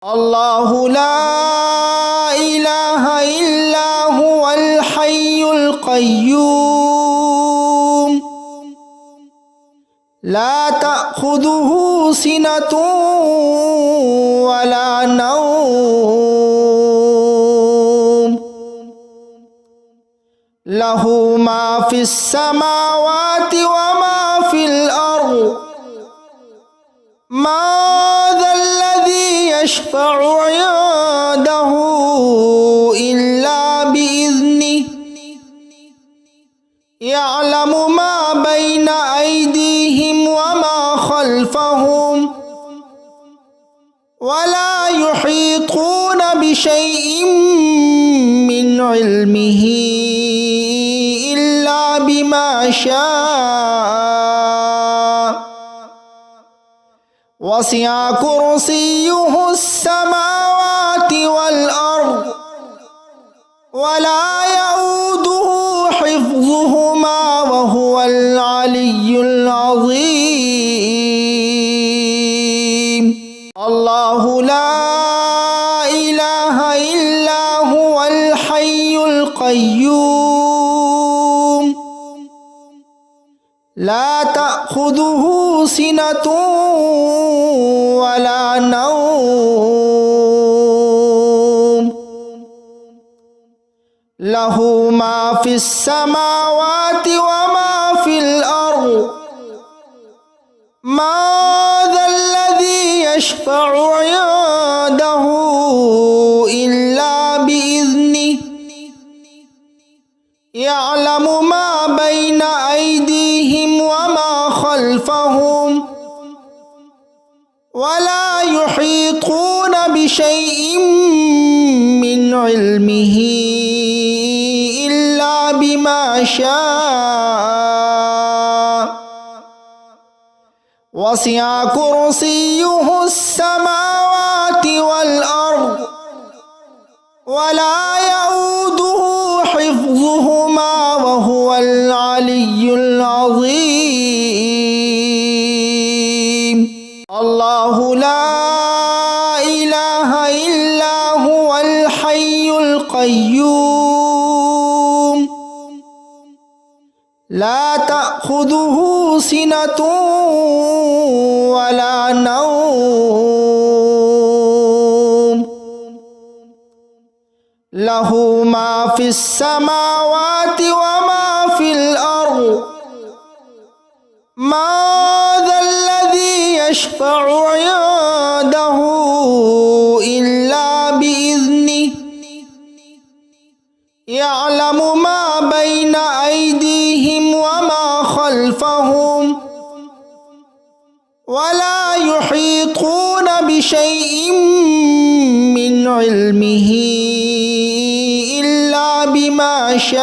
الله لا إله إلا هو الحي القيوم لا تأخذه سنة ولا نوم له ما في السماوات وما في الأرض ما ذا الذي يشفع عنده إلا بإذنه يعلم ما بين أيديهم وما خلفهم ولا يحيطون بشيء من علمه إلا بما شاء وسع كرسيه السماوات والأرض ولا يؤوده حفظهما وهو العلي العظيم الله لا إله إلا هو الحي القيوم لا تأخذه سنة ولا نوم له ما في السماوات وما في الأرض ما ذا الذي يشفع عنده إلا بإذنه يعلم ما بين أيديهم وما خلفهم ولا يحيطون بشيء من علمه إلا بما شاء وسع كرسيه السماوات والأرض ولا يؤوده حفظهما وهو العلي العظيم الله لا إله إلا هو الحي القيوم لا تأخذه سنة ولا نوم له ما في السماوات وما في الأرض ما ذا الذي يشفع عنده إلا بإذنه يعلم ما بين أيديهم وما خلفهم ولا يحيطون بشيء من علمه إلا بما شاء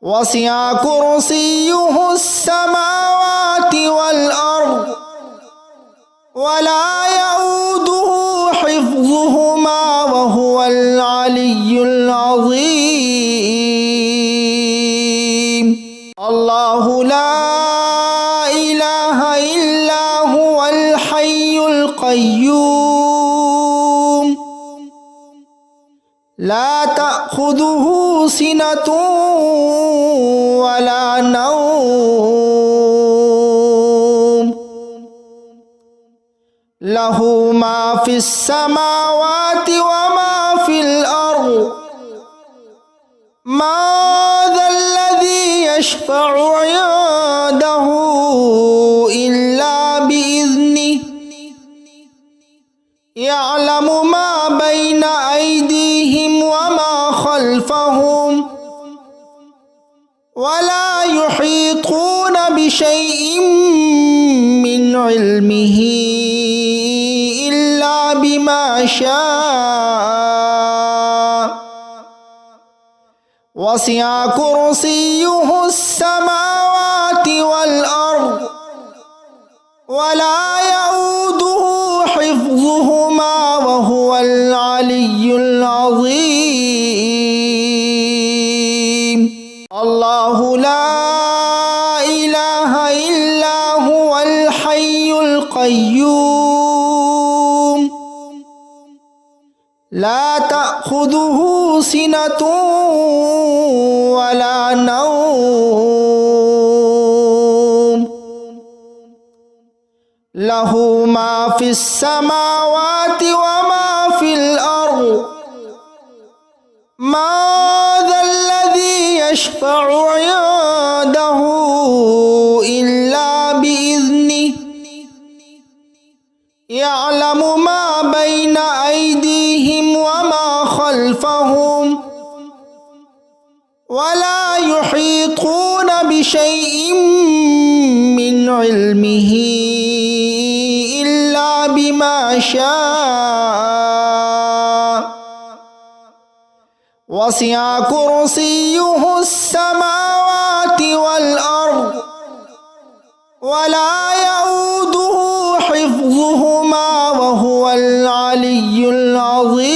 وسع كرسيه السماوات والأرض ولا يؤوده حفظهما وهو العلي العظيم الله لا إله إلا هو الحي القيوم لا تأخذه سنة ولا نوم له ما في السماوات وما في الأرض ما ذا الذي يشفع عنده إلا بإذنه يعلم ما بين أيديهم وما خلفهم ولا يحيطون بشيء من علمه إلا بما شاء وسع كرسيه السماوات والأرض ولا يؤوده حفظهما وهو العلي العظيم الله لا إله إلا هو الحي القيوم القيوم لا تأخذه سنة ولا نوم له ما في السماوات وما في الأرض ما ذا الذي يشفع عنده إلا بإذنه يعلم ما بين أيديهم وما خلفهم ولا يحيطون بشيء من علمه إلا بما شاء وسع كرسيه السماوات والأرض ولا يؤوده حفظهما وهو العلي العظيم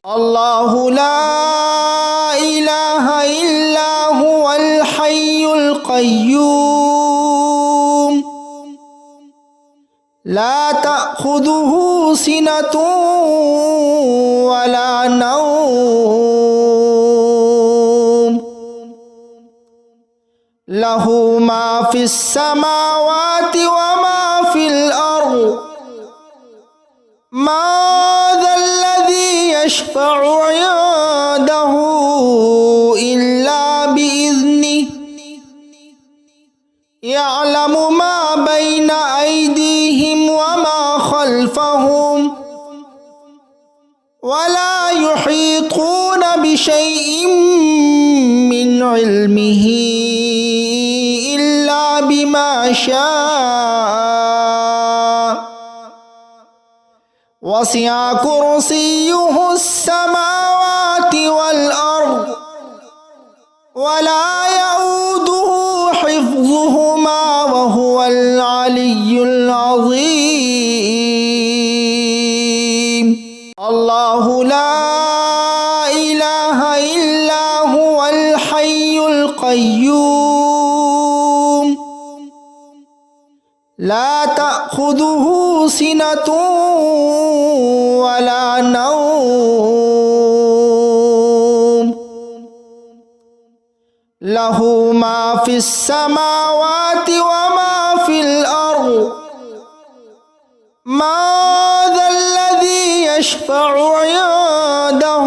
الله لا إله إلا هو الحي القيوم لا تأخذه سنة ولا نوم له ما في السماوات وما في الأرض ما ذا الذي يشفع عنده إلا بإذنه يعلم ما بين أيديهم وما خلفهم ولا يحيطون بشيء من علمه إلا بما شاء وسع كرسيه السماوات والأرض ولا يؤوده حفظهما وهو العلي العظيم الله لا إله إلا هو الحي القيوم لا تأخذه سنة ولا نوم له ما في السماوات وما في الأرض ما ذا الذي يشفع عنده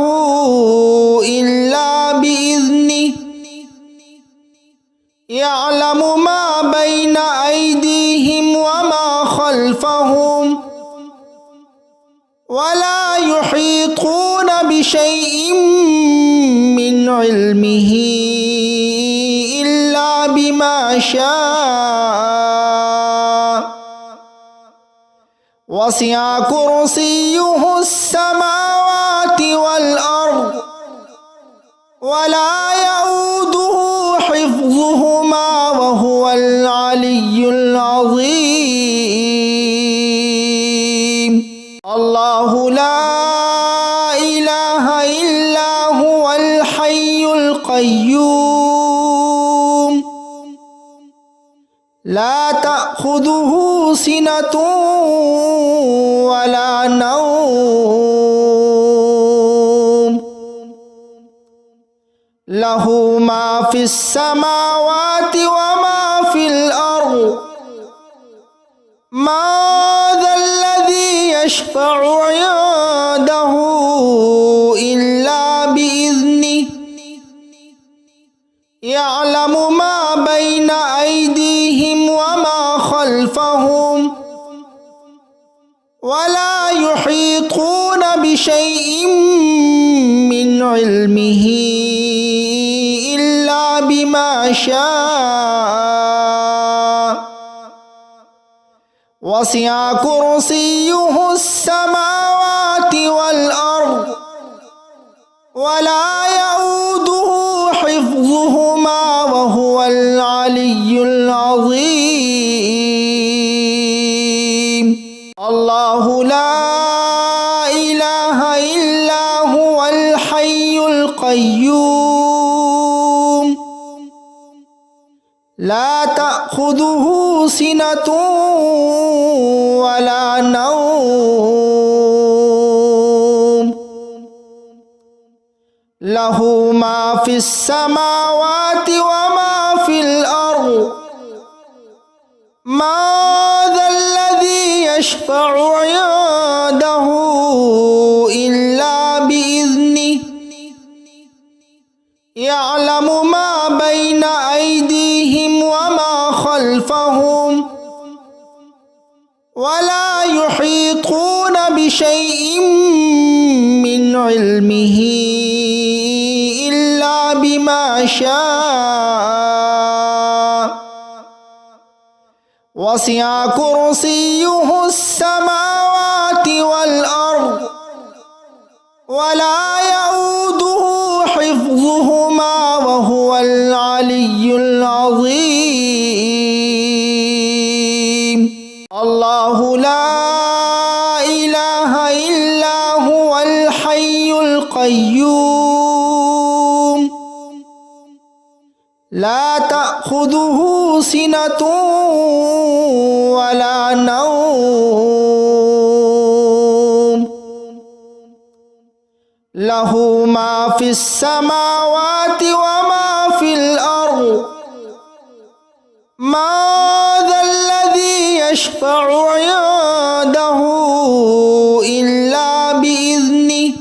إلا بإذنه يعلم ما بين أيديهم وما خلفهم ولا يحيطون بشيء من علمه إلا بما شاء وسع كرسيه السماوات والأرض ولا يؤوده حفظهما وهو العلي العظيم الله لا إله إلا هو الحي القيوم لا تأخذه سنة ولا نوم له ما في السماوات وما في الأرض ما ذا الذي يشفع عنده إلا بإذنه يعلم ما بين أيديهم وما خلفهم ولا يحيطون بشيء من علمه إلا بما شاء وسع كرسيه السماوات والأرض ولا يؤوده حفظهما وهو العلي العظيم الله لا إله إلا هو الحي القيوم لا تأخذه تأخذه سنة ولا نوم له ما في السماوات وما في الأرض ما ذا الذي يشفع عنده إلا بإذنه يعلم ما بين أيديهم وما خلفهم ولا يحيطون بشيء من علمه إلا بما شاء وسع كرسيه السماوات والأرض ولا يؤوده حفظهما وهو العلي العظيم الله لا إله إلا هو الحي القيوم لا تأخذه سنة ولا نوم له ما في السماوات وما في الأرض ما ذا الذي يشفع عنده إلا بإذنه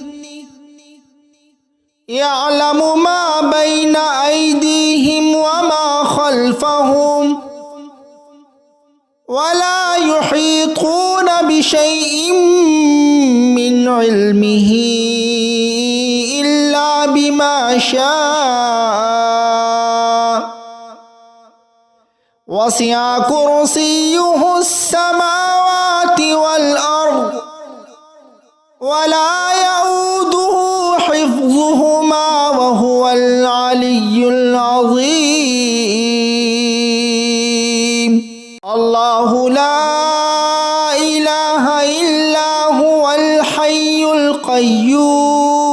يعلم ما بين أيديهم وما خلفهم ولا يحيطون بشيء من علمه إلا بما شاء وسع كرسيه السماوات والأرض ولا يؤوده حفظهما وهو العلي العظيم الله لا إله إلا هو الحي القيوم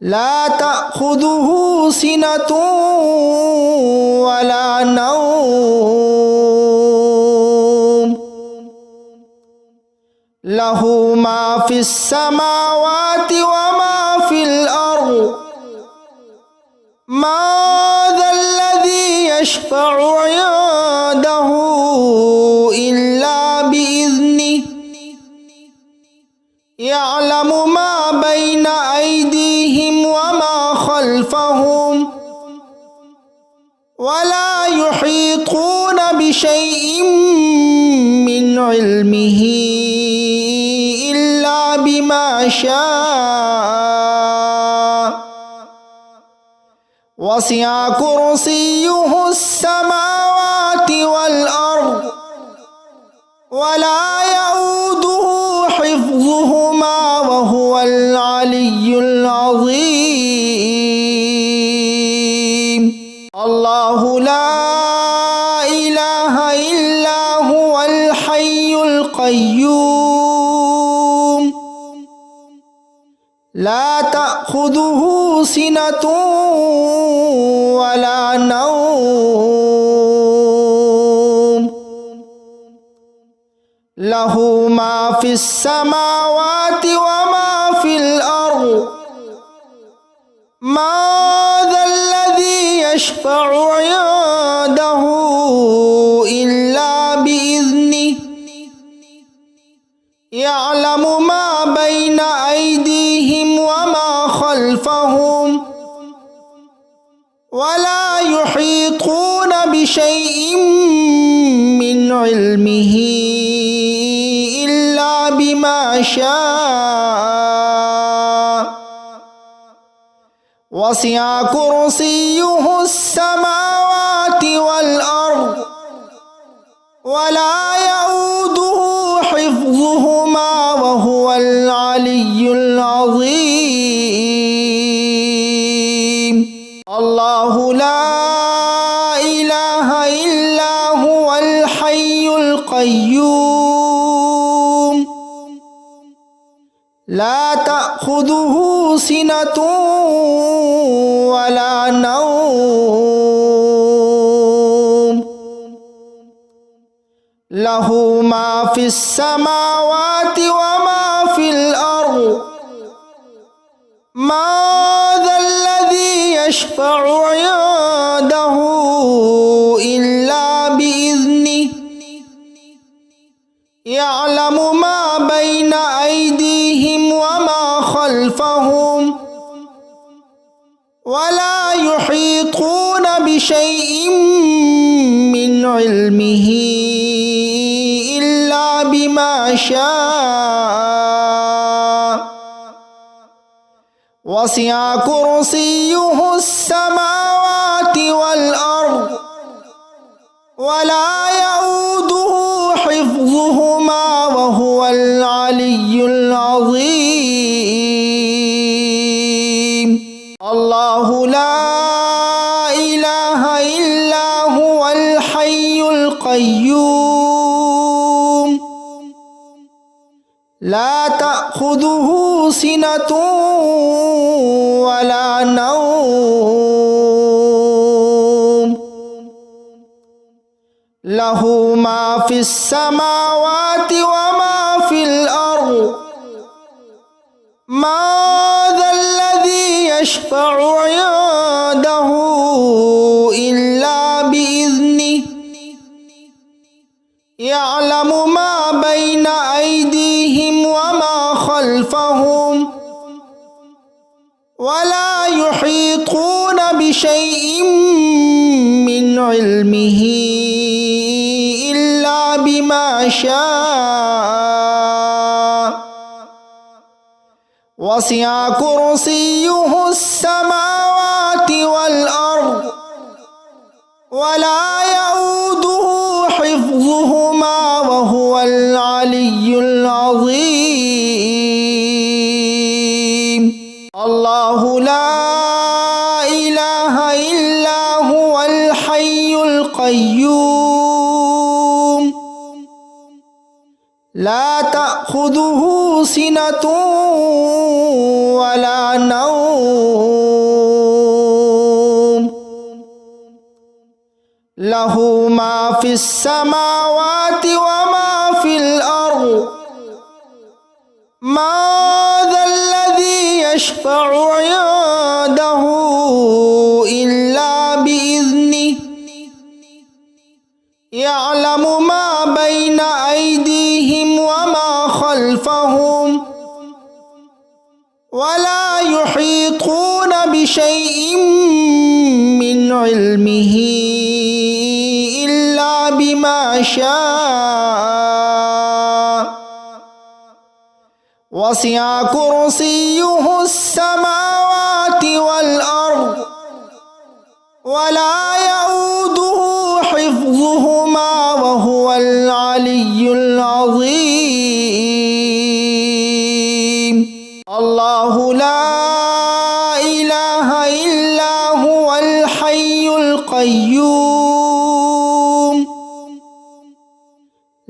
لا تأخذه سنة ولا نوم له ما في السماوات وما في الأرض ما ذا الذي يشفع عنده إلا بإذنه يعلم ما بين أيديهم وما خلفهم ولا يحيطون بشيء من علمه إلا بما شاء وسع كرسيه السماوات والأرض ولا يؤوده حفظهما وهو العلي العظيم الله لا إله إلا هو الحي القيوم لا تأخذه سنة ولا نوم له ما في السماوات وما في الأرض ما ذا الذي يشفع عنده إلا بإذنه يعلم ما بين أيديهم وما خلفهم ولا يحيطون بشيء من علمه إلا بما شاء وسع كرسيه السماوات والأرض ولا يؤوده حفظهما وهو العلي العظيم الله لا إله إلا هو الحي القيوم لا تأخذه سنة ولا نوم লাহু মা ফিস সামাওয়াতি ওয়া মা ফিল আরদ মা যাল্লাযী ইয়াশফাউ ইনদাহু ইল্লা বিইذনিহি ইয়ালামু মা বাইনা আইদিহিম ওয়া মা খালফাহুম ওয়া লা ইউহীতুনা বিশাইইন মিন ইলমিহি ইল্লা বিমা শাআ ওয়াসি'a কুরসিয়্যুহুস সামাওয়াতি ওয়াল আরদ ওয়া লা ইয়াউদুহু হিফযুহুমা ওয়া হুয়াল আলিয়্যুল আযীম। আল্লাহু লা ইলাহা ইল্লা হুয়াল হাইয়ুল কাইয়্যুম লা তা'খুযুহু সিনাতুন ওয়া লা নাওম লাহু মা ফিস সামাওয়াতি ওয়া মা ফিল আরদ মা যাল্লাযী ইয়াশফাউ ইনদাহু ইল্লা বিইذনিহি ইয়ালামু মা বাইনা আইদিহিম ওয়া মা খালফাহুম ওয়া লা ইউহীতুনা বিশাইইন মিন ইলমিহি ইল্লা বিমা শাআ ওয়াসি'a কুরসিয়্যুহুস সামাওয়াতি ওয়াল আরদ ওয়া লা ইয়াউদুহু হিফযুহুমা ওয়া হুয়াল আলিয়্যুল আযীম। আল্লাহু লা ইলাহা ইল্লা হুয়াল হাইয়ুল কাইয়্যুম লা তা'খুযুহু সিনাতুন ওয়া লা নাওম লাহু মা ফিস সামাওয়াতি ওয়া মা ফিল আরদ মা যাল্লাযী ইয়াশফাউ ইনদাহু ইল্লা বিইذনিহি ইয়ালামু মা বাইনা আইদিহিম ওয়া মা খালফাহুম ওয়া লা ইউহীতুনা বিশাইইন মিন ইলমিহি ইল্লা বিমা শাআ ওয়াসি'a কুরসিয়্যুহুস সামাওয়াতি ওয়াল আরদ ওয়া লা ইয়াউদুহু হিফযুহুমা ওয়া হুয়াল আলিয়্যুল আযীম। আল্লাহু লা ইলাহা ইল্লা হুয়াল হাইয়ুল কাইয়্যুম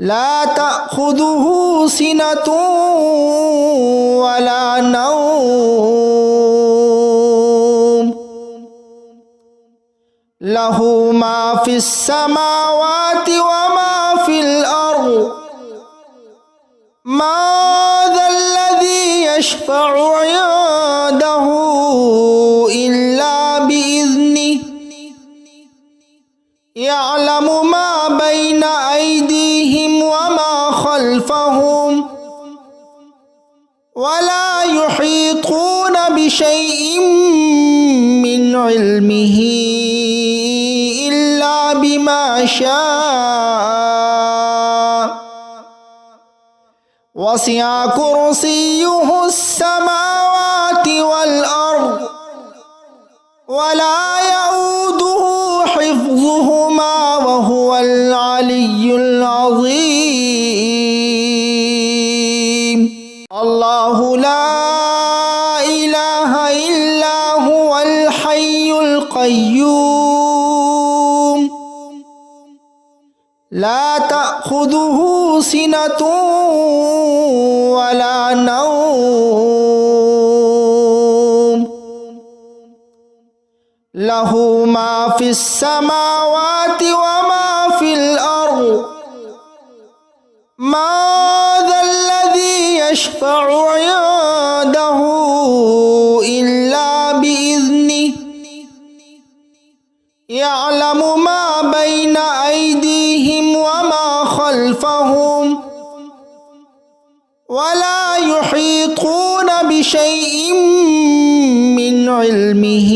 লা তা'খুযুহু সিনাতুন ওয়া লা নাওম লাহু মা ফিস সামাওয়াতি ওয়া মা ফিল আরদ মা যাল্লাযী ইয়াশফাউ ইনদাহু ইল্লা বিইذনিহি ইয়ালামু মা বাইনা আইদিহিম ওয়া মা খালফাহুম ওয়া লা ইউহীতুনা বিশাইইন মিন ইলমিহি ইল্লা বিমা শাআ ওয়াসি'a কুরসিয়্যুহুস সামাওয়াতি ওয়াল আরদ ওয়া লা ইয়াউদুহু হিফযুহুমা ওয়া হুয়াল আলিয়্যুল আযীম। আল্লাহু লা ইলাহা ইল্লা হুয়াল হাইয়ুল কাইয়্যুম লা তা'খুযুহু সিনাতুন ওয়া লা নাওম লাহু মা ফিস সামাওয়াতি ওয়া মা ফিল আরদ ما ذا الذي يشفع عنده إلا بإذنه يعلم ما بين أيديهم وما خلفهم ولا يحيطون بشيء من علمه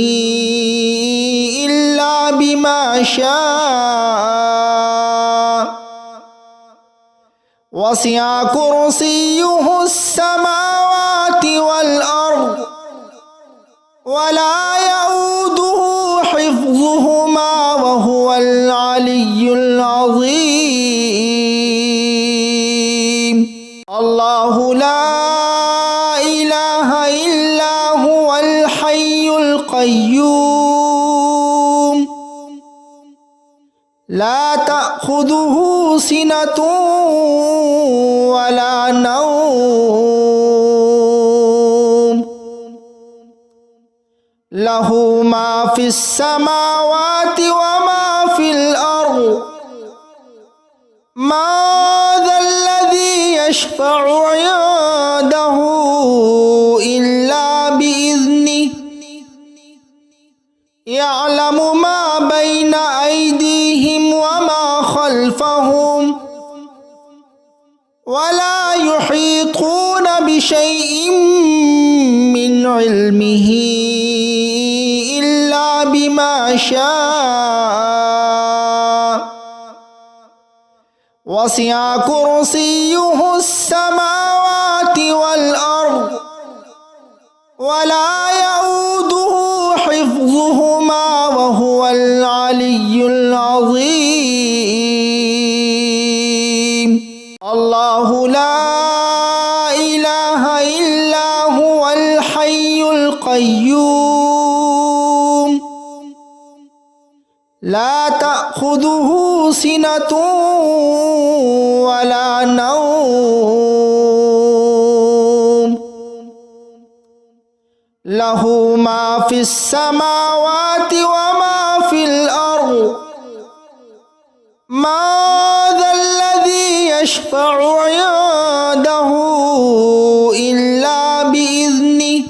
إلا بما شاء وسع كرسيه السماوات والأرض ولا يؤوده حفظهما وهو العلي العظيم الله لا إله إلا هو الحي القيوم لا تأخذه سنة ولا نوم له ما في السماوات وما في الأرض ما ذا الذي يشفع عنده إلا بإذنه يعلم ما بين أيديهم وما خلفهم ولا يحيطون بشيء من علمه إلا بما شاء وسع كرسيه السماوات والأرض ولا يؤوده حفظهما وهو العلي العظيم الله لا إله إلا هو الحي القيوم لا تأخذه سنة ولا نوم له ما في السماوات وما في الأرض ما ذا الذي يشفع عنده إلا بإذنه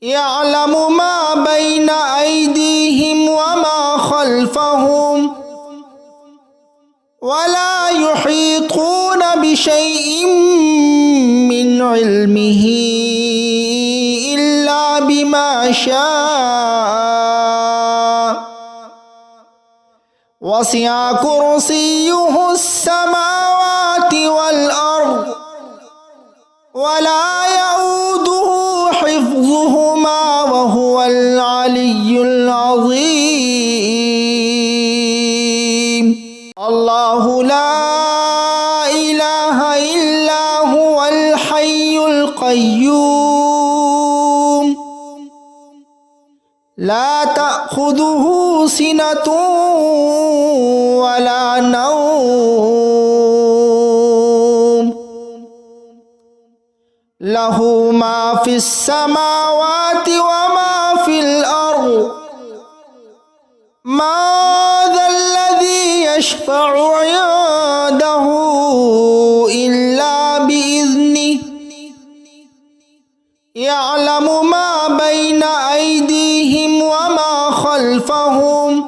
يعلم ما بين أيديهم وما خلفهم ولا يحيطون بشيء من علمه إلا بما شاء وسع كرسيه السماوات والأرض ولا يؤوده حفظهما وهو العلي العظيم الله لا إله إلا هو الحي القيوم لا تأخذه سنة ولا نوم له ما في السماوات وما في الأرض ما ذا الذي يشفع عنده إلا بإذنه يعلم ما بين أيديهم وما خلفهم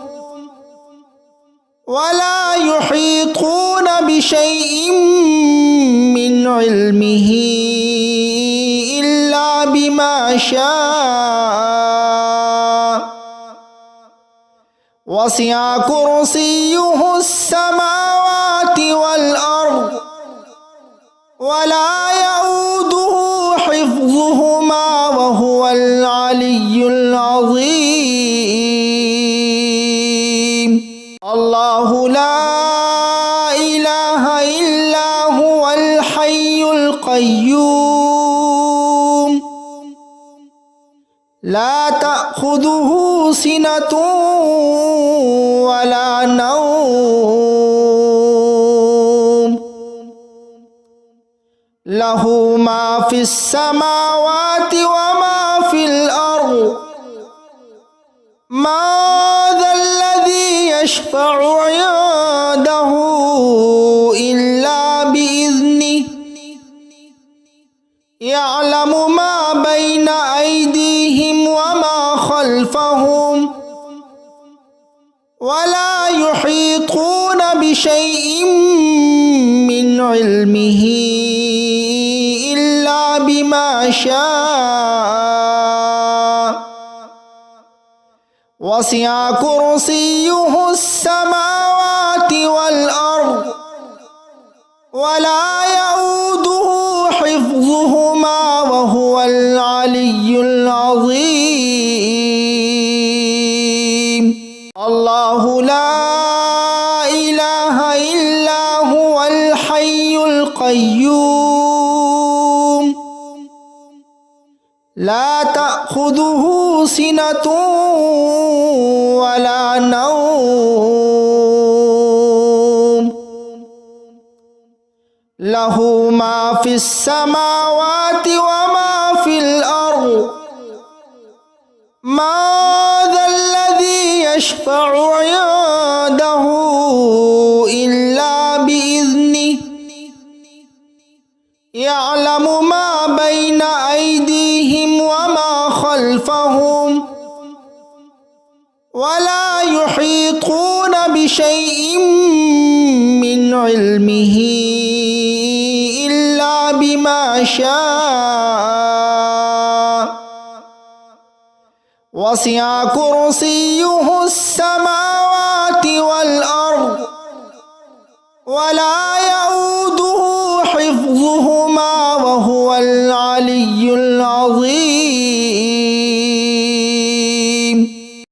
ولا يحيطون بشيء من علمه إلا بما شاء وسع كرسيه السماوات والأرض ولا يؤوده حفظهما وهو العلي العظيم الله لا إله إلا هو الحي القيوم لا تأخذه سنة ولا نوم له ما في السماوات وما في الأرض ما ذا الذي يشفع عنده ولا يحيطون بشيء من علمه إلا بما شاء وسع كرسيه السماوات والأرض ولا يؤوده حفظهما وهو العلي العظيم الله لا إله إلا هو الحي القيوم لا تأخذه سنة ولا نوم له ما في السماوات وما في الأرض ما ذا الذي يشفع عنده إلا بإذنه يعلم ما بين أيديهم وما خلفهم ولا يحيطون بشيء من علمه إلا بما شاء وسع كرسيه السماوات والأرض ولا